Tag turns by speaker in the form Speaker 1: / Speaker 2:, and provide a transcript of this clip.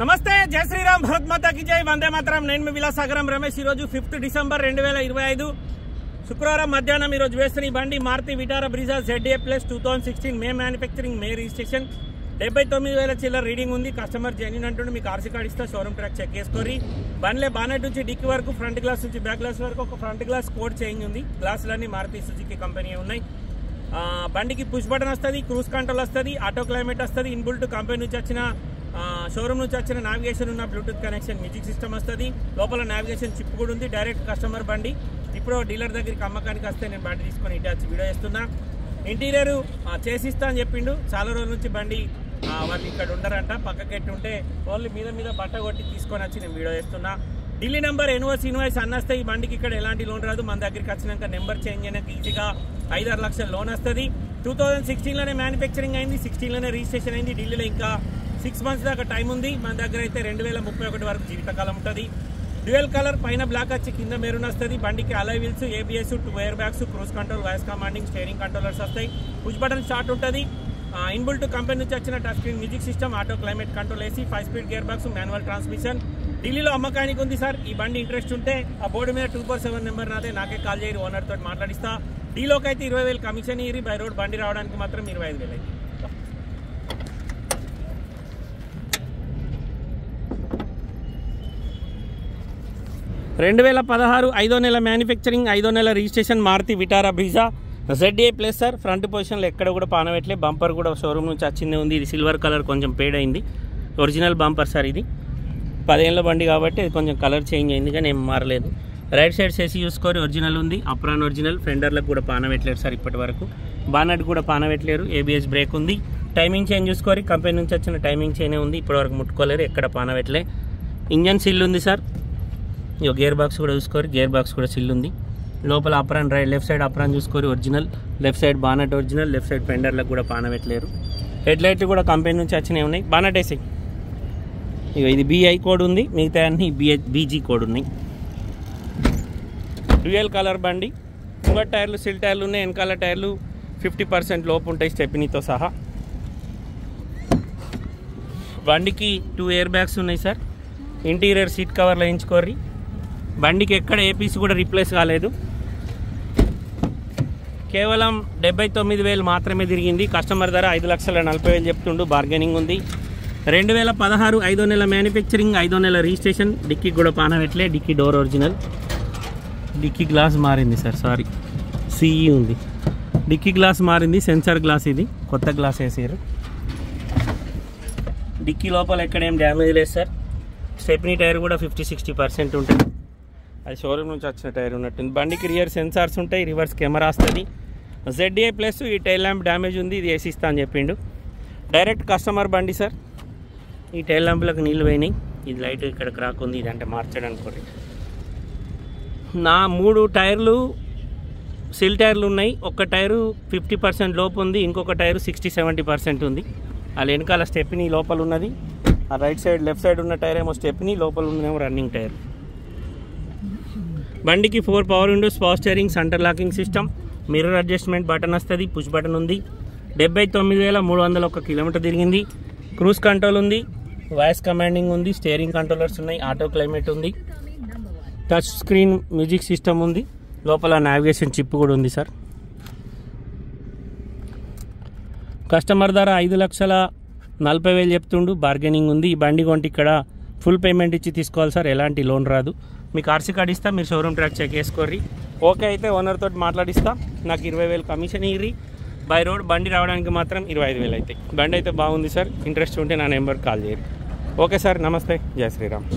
Speaker 1: నమస్తే, జై శ్రీరామ్, భారత్ మాతా కీ జై, వందే మాతరం. నేను మీ విలాసాగరం రమేష్. ఈరోజు 5 డిసెంబర్ 2025 శుక్రవారం మధ్యాహ్నం ఈరోజు వేస్తున్న ఈ బండి Maruti Vitara Brezza ZA plus 2016 May manufacturing, May registration, 79,000 చిల్లర రీడింగ్ ఉంది. కస్టమర్ జెన్యూన్ అంటుండే, మీకు ఆర్సీ కార్డు ఇస్తా, షోరూమ్ ట్రాక్ చెక్ చేసుకోరి. బండ్లే బానెట్ నుంచి డిక్కి వరకు, ఫ్రంట్ గ్లాస్ నుంచి బ్యాక్ గ్లాస్ వరకు ఒక ఫ్రంట్ గ్లాస్ కోడ్ చేంజ్ ఉంది. గ్లాసులన్నీ మారుతి సుజుకి కంపెనీ ఉన్నాయి. బండికి పుష్ బటన్ వస్తుంది, క్రూజ్ కంట్రోల్ వస్తుంది, ఆటో క్లైమేట్ వస్తుంది, ఇన్బుల్ట్ కంపెనీ నుంచి వచ్చిన షోరూమ్ నుంచి వచ్చిన నావిగేషన్ ఉన్న బ్లూటూత్ కనెక్షన్, మ్యూజిక్ సిస్టమ్ వస్తుంది. లోపల నావిగేషన్ చిప్ కూడా ఉంది. డైరెక్ట్ కస్టమర్ బండి. ఇప్పుడు డీలర్ దగ్గరికి అమ్మకానికి వస్తే నేను బండి తీసుకొని ఇటు వచ్చి వీడియో చేస్తున్నా. ఇంటీరియర్ చేసిస్తా అని చెప్పిండు. చాలా రోజుల నుంచి బండి వాళ్ళు ఇక్కడ ఉండరంట, పక్కకెట్టి ఉంటే ఓన్లీ మీద బట్ట కొట్టి తీసుకొని వచ్చి నేను వీడియో చేస్తున్నా. ఢిల్లీ నెంబర్ ఇన్వాయిస్ అన్నస్తే ఈ బండికి ఇక్కడ ఎలాంటి లోన్ రాదు. మన దగ్గరికి వచ్చినాక నెంబర్ చేంజ్ అయినాక ఈజీగా 5-6 లక్షల లోన్ వస్తుంది. 2016లోనే మ్యానుఫ్యాక్చరింగ్ అయింది, 16లోనే రిజిస్ట్రేషన్ అయింది. ఢిల్లీలో ఇంకా 6 మంత్స్ దాకా టైం ఉంది. మన దగ్గర అయితే 2031 వరకు జీవితకాలం ఉంటుంది. డ్యూయల్ కలర్, పైన బ్లాక్ వచ్చి కింద మెరూన్ వస్తుంది. బండికి అలై wheels, ABS, 2 air bags, cruise control, voice commanding, steering controllers వస్తాయి. పుష్ బటన్ స్టార్ట్ ఉంటుంది. ఇన్బుల్ట్ కంపెనీ నుంచి వచ్చిన touch screen music system, auto climate control, AC, 5 speed gear box, manual transmission. ఢిల్లీలో అమ్మకానికి ఉంది సార్. ఈ బండి ఇంట్రెస్ట్ ఉంటే ఆ బోర్డు మీద 247 నెంబర్ నాదే, నాకే కాల్ చేయరు, ఓనర్ తోటి మాట్లాడిస్తా. డీలోకి అయితే 20,000 కమిషన్ ఇరి, బై రోడ్ బండి రావడానికి మాత్రం 25,000 అయితే. 2016 5వ నెల మ్యానుఫ్యాక్చరింగ్, 5వ నెల registration, Maruti Vitara Brezza ZA plus sir. Front పొజిషన్లో ఎక్కడ కూడా పానవెట్లే. బంపర్ కూడా షోరూమ్ నుంచి వచ్చిందే ఉంది. ఇది సిల్వర్ కలర్, కొంచెం పేడ్ అయింది. Original bumper sir. ఇది 10 ఏళ్ళ బండి కాబట్టి ఇది కొంచెం కలర్ చేంజ్ అయింది, కానీ ఏం మారలేదు. రైట్ సైడ్ చేసి చూసుకొని ఒరిజినల్ ఉంది. Apron original. ఫెండర్లకు కూడా పానవెట్టలేరు సార్ ఇప్పటి వరకు. బానట్ కూడా పానవెట్టలేరు. ABS బ్రేక్ ఉంది. టైమింగ్ చైన్ చూసుకొని కంపెనీ నుంచి వచ్చిన టైమింగ్ చైనే ఉంది. ఇప్పటివరకు ముట్టుకోలేరు, ఎక్కడ పానవెట్టలే. ఇంజన్ సిల్ ఉంది సార్. ఇక గేర్ బాక్స్ కూడా చూసుకోరు, గేర్ బాక్స్ కూడా సిల్ ఉంది. లోపల అప్రాన్ లెఫ్ట్ సైడ్ అప్రాన్ చూసుకోరు original. Left side bonnet original. Left side ఫెండర్లకు కూడా పానవెట్టలేరు. హెడ్ లైట్లు కూడా కంపెనీ నుంచి వచ్చినవి ఉన్నాయి. బానట్ వేసాయి. ఇక ఇది BI కోడ్ ఉంది, మిగతా అన్ని BG కోడ్ ఉన్నాయి. డ్యూయల్ కలర్ బండి. ముంగట్ టైర్లు సిల్ టైర్లు ఉన్నాయి. వెనకాల టైర్లు 50% లోపు ఉంటాయి స్టెప్నీతో సహా. బండికి 2 ఎయిర్ బ్యాగ్స్ ఉన్నాయి సార్. ఇంటీరియర్ సీట్ కవర్లు వేయించుకోర్రి. బండికి ఎక్కడ ఏ పీస్ కూడా రీప్లేస్ కాలేదు. కేవలం 79,000 మాత్రమే తిరిగింది. కస్టమర్ ధర 5,40,000 చెప్తుండు. బార్గెనింగ్ ఉంది. 2016 5వ నెల మ్యానుఫ్యాక్చరింగ్, 5వ నెల రిజిస్ట్రేషన్. డిక్కీ కూడా పానవెట్లే. Dicky door original. Dicky glass మారింది సార్, సారీ CE ఉంది. డిక్కీ గ్లాస్ మారింది, సెన్సార్ గ్లాస్. ఇది కొత్త గ్లాస్ వేసారు. డిక్కీ లోపల ఎక్కడేం డ్యామేజ్ లేదు సార్. స్టెప్నీ టైర్ కూడా 50-60% ఉంటుంది. అది షోరూమ్ నుంచి వచ్చిన టైర్ ఉన్నట్టుంది. బండికి రియర్ సెన్సార్స్ ఉంటాయి, రివర్స్ కెమెరా వస్తుంది. ZA plus. ఈ టైల్ ల్యాంప్ డ్యామేజ్ ఉంది, ఇది వేసిస్తా అని చెప్పిండు. డైరెక్ట్ కస్టమర్ బండి సార్. ఈ టైల్ ల్యాంపులకు నీళ్ళు పోయినాయి. ఇది లైట్ ఇక్కడ క్రాక్ ఉంది, ఇదంటే మార్చడానికి కొరి. నా 3 టైర్లు సిల్ టైర్లు ఉన్నాయి. ఒక టైరు 50% లోపు ఉంది, ఇంకొక టైరు 60-70% ఉంది. అది వెనకాల స్టెప్నీ లోపల ఉన్నది. ఆ రైట్ సైడ్ లెఫ్ట్ సైడ్ ఉన్న టైర్ ఏమో స్టెప్నీ, లోపల ఉన్నదేమో రన్నింగ్ టైర్. బండికి 4 power Windows, power steering, centre locking system, mirror adjustment button వస్తుంది, పుష్ బటన్ ఉంది. 79,301 కిలోమీటర్ తిరిగింది. క్రూజ్ కంట్రోల్ ఉంది, వాయిస్ కమాండింగ్ ఉంది, స్టీరింగ్ కంట్రోలర్స్ ఉన్నాయి, ఆటో క్లైమేట్ ఉంది, టచ్ స్క్రీన్ మ్యూజిక్ సిస్టమ్ ఉంది. లోపల నావిగేషన్ చిప్ కూడా ఉంది సార్. కస్టమర్ ధర 5,40,000 చెప్తుండు. బార్గెనింగ్ ఉంది. ఈ బండి కొంటే ఇక్కడ ఫుల్ పేమెంట్ ఇచ్చి తీసుకోవాలి సార్, ఎలాంటి లోన్ రాదు. మీకు ఆర్సీ కార్డు ఇస్తా, మీరు షోరూమ్ ట్రాక్ చెక్ చేసుకోర్రి. ఓకే అయితే ఓనర్ తోటి మాట్లాడిస్తా. నాకు 20,000 కమిషన్ ఇర్రి. బై రోడ్ బండి రావడానికి మాత్రం 25,000 అవుతాయి. బండి అయితే బాగుంది సార్. ఇంట్రెస్ట్ ఉంటే నా నెంబర్కి కాల్ చేయరు. ఓకే సార్, నమస్తే, జై శ్రీరామ్.